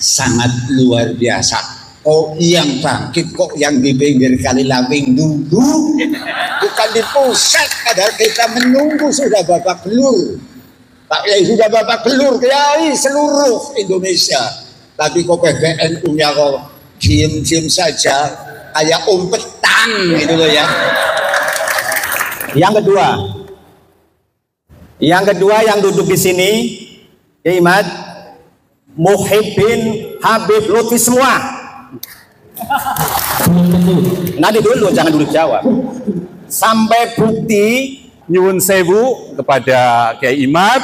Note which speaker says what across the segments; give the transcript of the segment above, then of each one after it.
Speaker 1: sangat luar biasa. Oh, yang bangkit kok yang di pinggir kali Lawing dulu, bukan di pusat. Padahal kita menunggu sudah babak belur. Pak Kiai sudah babak belur, Kiai seluruh Indonesia. Tapi kok PBNU-nya kok diem-diem saja, kayak umpetan gitu loh ya.
Speaker 2: Yang kedua yang duduk di sini, ya Imad, Muhibbin Habib Lutfi semua. Nanti dulu, jangan dulu jawab. Sampai bukti nyuwun sewu kepada Kiai Imad,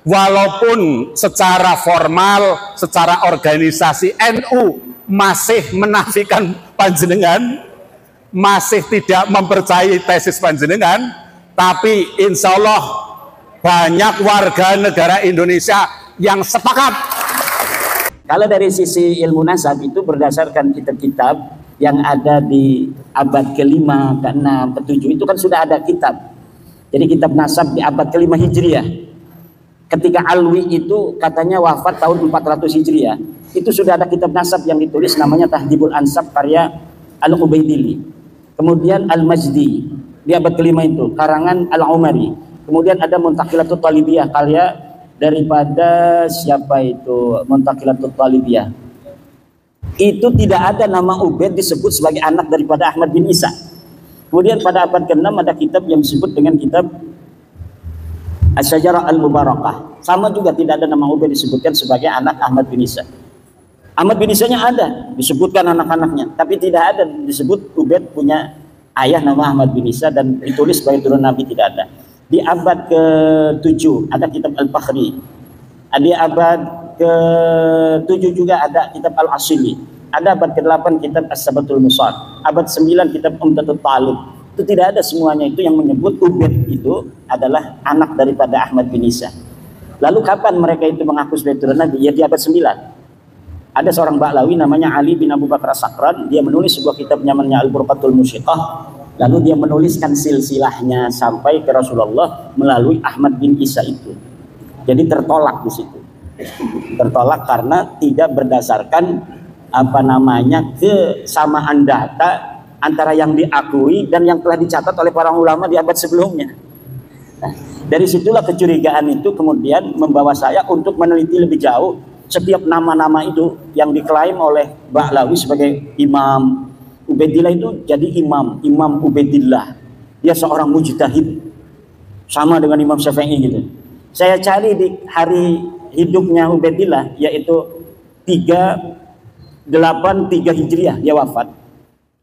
Speaker 2: walaupun secara formal, secara organisasi NU masih menafikan panjenengan, masih tidak mempercayai tesis panjenengan, tapi insya Allah banyak warga negara Indonesia yang sepakat. Kalau dari sisi ilmu nasab itu berdasarkan kitab-kitab yang ada di abad ke-5, ke-6, ke-7 itu kan sudah ada kitab. Jadi kitab nasab di abad ke-5 Hijriah. Ketika Alwi itu katanya wafat tahun 400 Hijriah, itu sudah ada kitab nasab yang ditulis namanya Tahdhibul Ansab karya Al-Ubaidili. Kemudian Al-Majdi di abad ke-5 itu karangan Al-Umari. Kemudian ada Muntaqilatul Talibiyah karya daripada siapa itu, Muntaqilatul Talibiyah. Itu tidak ada nama Ubaid disebut sebagai anak daripada Ahmad bin Isa. Kemudian pada abad ke-6 ada kitab yang disebut dengan kitab Asy-Syajarah Al-Mubarakah. Sama juga tidak ada nama Ubaid disebutkan sebagai anak Ahmad bin Isa. Ahmad bin Isa-nya ada disebutkan anak-anaknya, tapi tidak ada disebut Ubaid punya ayah nama Ahmad bin Isa dan ditulis sebagai turun Nabi, tidak ada. Di abad ke-7 ada kitab Al-Fakhri. Di abad ke-7 juga ada kitab Al-Asili. Ada abad ke-8 kitab As-Sabatul Musar. Abad 9 kitab Umdatul Talib. Itu tidak ada semuanya itu yang menyebut Ubaid itu adalah anak daripada Ahmad bin Isa. Lalu kapan mereka itu mengaku sebagai turun Nabi? Ya di abad 9. Ada seorang Ba'lawi namanya Ali bin Abu Bakar As-Sakran. Dia menulis sebuah kitab namanya Al-Burqatul Musyiqah. Lalu dia menuliskan silsilahnya sampai ke Rasulullah melalui Ahmad bin Isa itu. Jadi tertolak di situ. Tertolak karena tidak berdasarkan kesamaan data antara yang diakui dan yang telah dicatat oleh para ulama di abad sebelumnya. Nah, dari situlah kecurigaan itu kemudian membawa saya untuk meneliti lebih jauh setiap nama-nama itu yang diklaim oleh Ba'lawi sebagai imam. Ubaidillah itu jadi imam Ubaidillah. Dia seorang mujtahid, sama dengan Imam Syafi'i gitu. Saya cari di hari hidupnya Ubaidillah, yaitu 383 Hijriah dia wafat.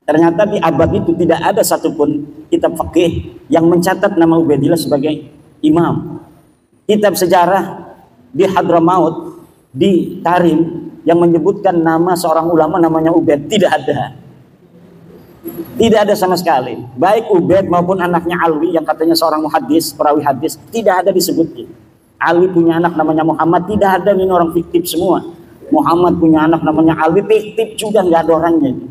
Speaker 2: Ternyata di abad itu tidak ada satupun kitab fikih yang mencatat nama Ubaidillah sebagai imam. Kitab sejarah di Hadramaut, di Tarim, yang menyebutkan nama seorang ulama namanya Ubaid tidak ada. Tidak ada sama sekali. Baik Ubaid maupun anaknya Alwi yang katanya seorang muhadis, perawi hadis, tidak ada disebutnya. Alwi punya anak namanya Muhammad, tidak ada, ini orang fiktif semua. Muhammad punya anak namanya Alwi, fiktif juga, nggak ada orangnya itu.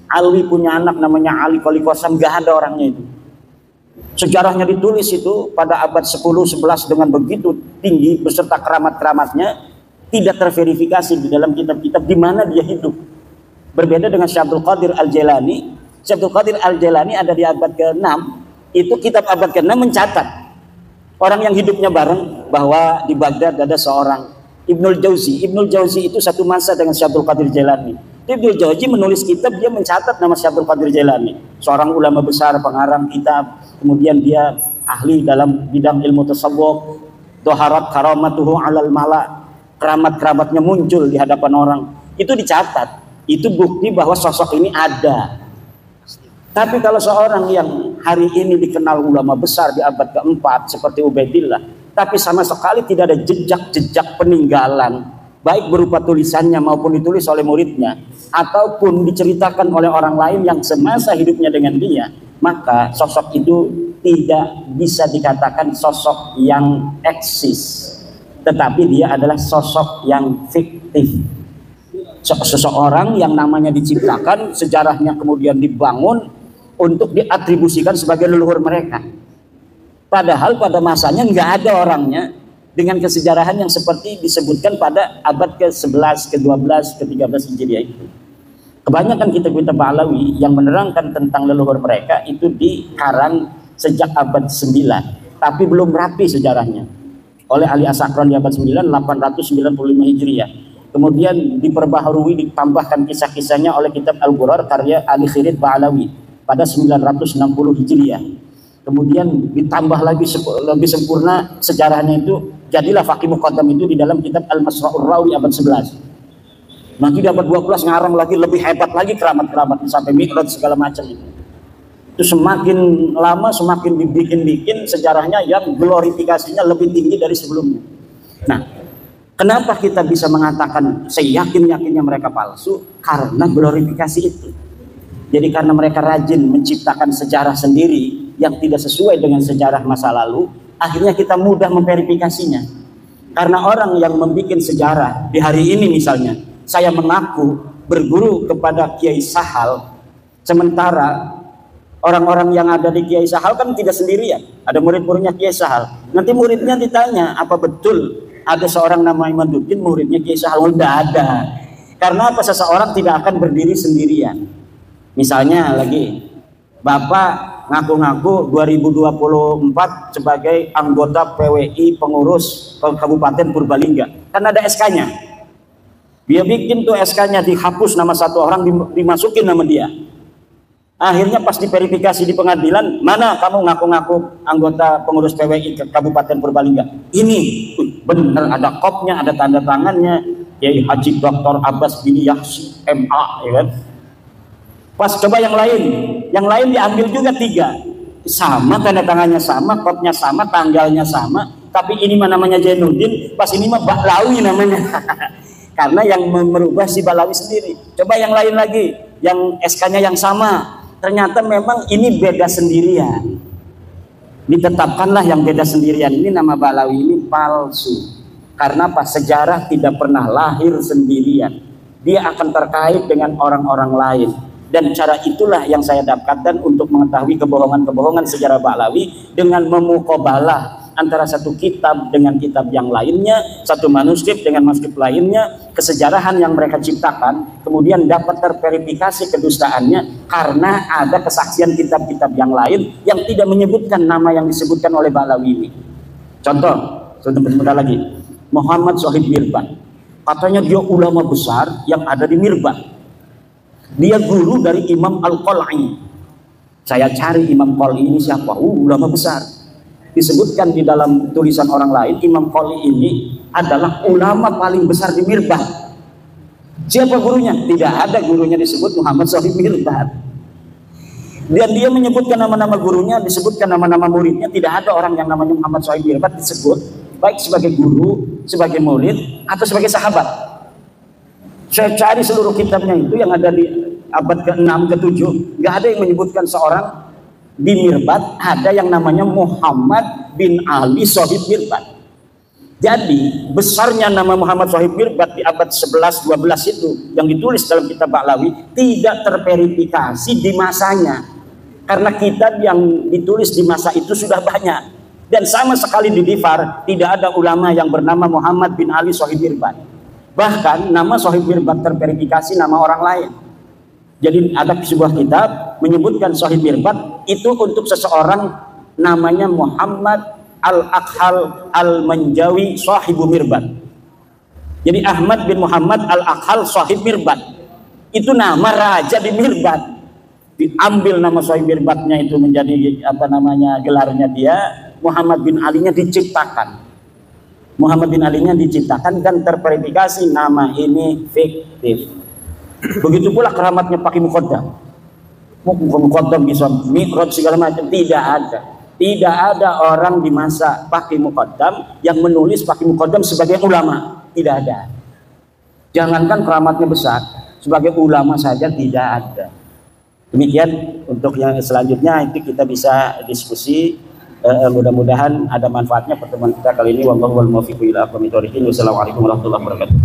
Speaker 2: Alwi punya anak namanya Ali Qoli Qasam, nggak ada orangnya itu. Sejarahnya ditulis itu pada abad 10-11 dengan begitu tinggi beserta keramat-keramatnya, tidak terverifikasi di dalam kitab-kitab di mana dia hidup. Berbeda dengan Syekh Abdul Qadir Al-Jailani. Syekh Abdul Qadir Al-Jailani ada di abad ke-6, itu kitab abad ke-6 mencatat orang yang hidupnya bareng bahwa di Baghdad ada seorang Ibnul Jauzi. Ibnul Jauzi itu satu masa dengan Syekh Abdul Qadir Jailani. Ibnul Jauzi menulis kitab, dia mencatat nama Syekh Abdul Qadir Jailani, seorang ulama besar, pengarang kitab. Kemudian dia ahli dalam bidang ilmu tasawuf. Doharat karamatuhu alal mala, keramat-keramatnya muncul di hadapan orang. Itu dicatat. Itu bukti bahwa sosok ini ada. Tapi kalau seorang yang hari ini dikenal ulama besar di abad ke-4 seperti Ubaidillah, tapi sama sekali tidak ada jejak-jejak peninggalan, baik berupa tulisannya maupun ditulis oleh muridnya, ataupun diceritakan oleh orang lain yang semasa hidupnya dengan dia, maka sosok itu tidak bisa dikatakan sosok yang eksis, tetapi dia adalah sosok yang fiktif. Seseorang yang namanya diciptakan, sejarahnya kemudian dibangun untuk diatribusikan sebagai leluhur mereka. Padahal pada masanya nggak ada orangnya, dengan kesejarahan yang seperti disebutkan pada abad ke-11, ke-12, ke-13 Hijriah itu. Kebanyakan kitab-kitab Ba'lawi yang menerangkan tentang leluhur mereka itu dikarang sejak abad 9, tapi belum rapi sejarahnya oleh Ali As-Sakran di abad 9, 895 Hijriah. Kemudian diperbaharui, ditambahkan kisah-kisahnya oleh kitab Al-Ghurar karya Ali Khirid Ba'lawi pada 960 Hijriah. Kemudian ditambah lagi lebih sempurna sejarahnya itu, jadilah Faqih Muqaddam itu di dalam kitab Al-Masra'ur Rawi abad 11. Nanti di abad 12 ngarang lagi lebih hebat lagi keramat-keramat sampai Mi'raj segala macam itu. Itu semakin lama semakin dibikin-bikin sejarahnya yang glorifikasinya lebih tinggi dari sebelumnya. Nah, kenapa kita bisa mengatakan seyakin-yakinnya mereka palsu? Karena glorifikasi itu. Jadi karena mereka rajin menciptakan sejarah sendiri yang tidak sesuai dengan sejarah masa lalu, akhirnya kita mudah memverifikasinya. Karena orang yang membuat sejarah di hari ini misalnya, saya mengaku berguru kepada Kiai Sahal, sementara orang-orang yang ada di Kiai Sahal kan tidak sendirian, ada murid-muridnya Kiai Sahal. Nanti muridnya ditanya, apa betul ada seorang nama Imaduddin muridnya Kiai Sahal? Tidak ada. Karena apa? Seseorang tidak akan berdiri sendirian. Misalnya lagi, Bapak ngaku-ngaku 2024 sebagai anggota PWI pengurus Kabupaten Purbalingga, kan ada SK-nya. Dia bikin tuh SK-nya, dihapus nama satu orang, dimasukin nama dia. Akhirnya pas diverifikasi di pengadilan, mana kamu ngaku-ngaku anggota pengurus PWI ke Kabupaten Purbalingga? Ini, benar ada kopnya, ada tanda tangannya, Kiai Haji Dr. Abbas bin Yahsi MA, ya kan? Pas coba yang lain diambil juga 3, sama tanda tangannya sama, kopnya sama, tanggalnya sama, tapi ini mah namanya Jainuddin, pas ini mah Ba'lawi namanya. Karena yang merubah si Ba'lawi sendiri. Coba yang lain lagi, yang SK-nya yang sama, ternyata memang ini beda sendirian. Ditetapkanlah yang beda sendirian ini nama Ba'lawi ini palsu. Karena apa? Sejarah tidak pernah lahir sendirian. Dia akan terkait dengan orang-orang lain. Dan cara itulah yang saya dapatkan untuk mengetahui kebohongan-kebohongan sejarah Ba'lawi dengan memuqabalah antara satu kitab dengan kitab yang lainnya, satu manuskrip dengan manuskrip lainnya, kesejarahan yang mereka ciptakan, kemudian dapat terverifikasi kedustaannya karena ada kesaksian kitab-kitab yang lain yang tidak menyebutkan nama yang disebutkan oleh Ba'lawi ini. Contoh, sebentar lagi, Muhammad Shahid Mirbat, katanya dia ulama besar yang ada di Mirbat. Dia guru dari Imam Al-Qal'i. Saya cari Imam Qal'i ini siapa? Ulama besar. Disebutkan di dalam tulisan orang lain, Imam Qal'i ini adalah ulama paling besar di Mirbat. Siapa gurunya? Tidak ada gurunya disebut Muhammad Shahid Mirbat. Dan dia menyebutkan nama-nama gurunya, disebutkan nama-nama muridnya. Tidak ada orang yang namanya Muhammad Shahid Mirbat disebut, baik sebagai guru, sebagai murid, atau sebagai sahabat. Saya cari seluruh kitabnya itu yang ada di abad ke-6, ke-7, nggak ada yang menyebutkan seorang di Mirbat ada yang namanya Muhammad bin Ali Shahid Mirbat. Jadi besarnya nama Muhammad Shahid Mirbat di abad 11-12 itu yang ditulis dalam kitab Ba'lawi tidak terverifikasi di masanya. Karena kitab yang ditulis di masa itu sudah banyak. Dan sama sekali di Difar tidak ada ulama yang bernama Muhammad bin Ali Shahid Mirbat. Bahkan nama Shahid Mirbat terverifikasi nama orang lain. Jadi ada sebuah kitab menyebutkan Shahid Mirbat itu untuk seseorang namanya Muhammad Al-Akhal Al-Manjawi Sahibu Mirbat. Jadi Ahmad bin Muhammad Al-Akhal Sahib Mirbat itu nama raja di Mirbat. Diambil nama Sahib Mirbatnya itu menjadi apa namanya gelarnya dia, Muhammad bin Ali-nya diciptakan. Muhammad bin Ali-nya diciptakan dan terverifikasi nama ini fiktif. Begitu pula keramatnya Faqih Muqaddam. Muqaddam bisa Mi'raj segala macam, tidak ada. Tidak ada orang di masa Faqih Muqaddam yang menulis Faqih Muqaddam sebagai ulama, tidak ada. Jangankan keramatnya besar, sebagai ulama saja tidak ada. Demikian untuk yang selanjutnya itu kita bisa diskusi. Mudah-mudahan ada manfaatnya pertemuan kita kali ini. Wallahu wal muwaffiq ila aqwamit thoriqin. Wassalamualaikum warahmatullahi wabarakatuh.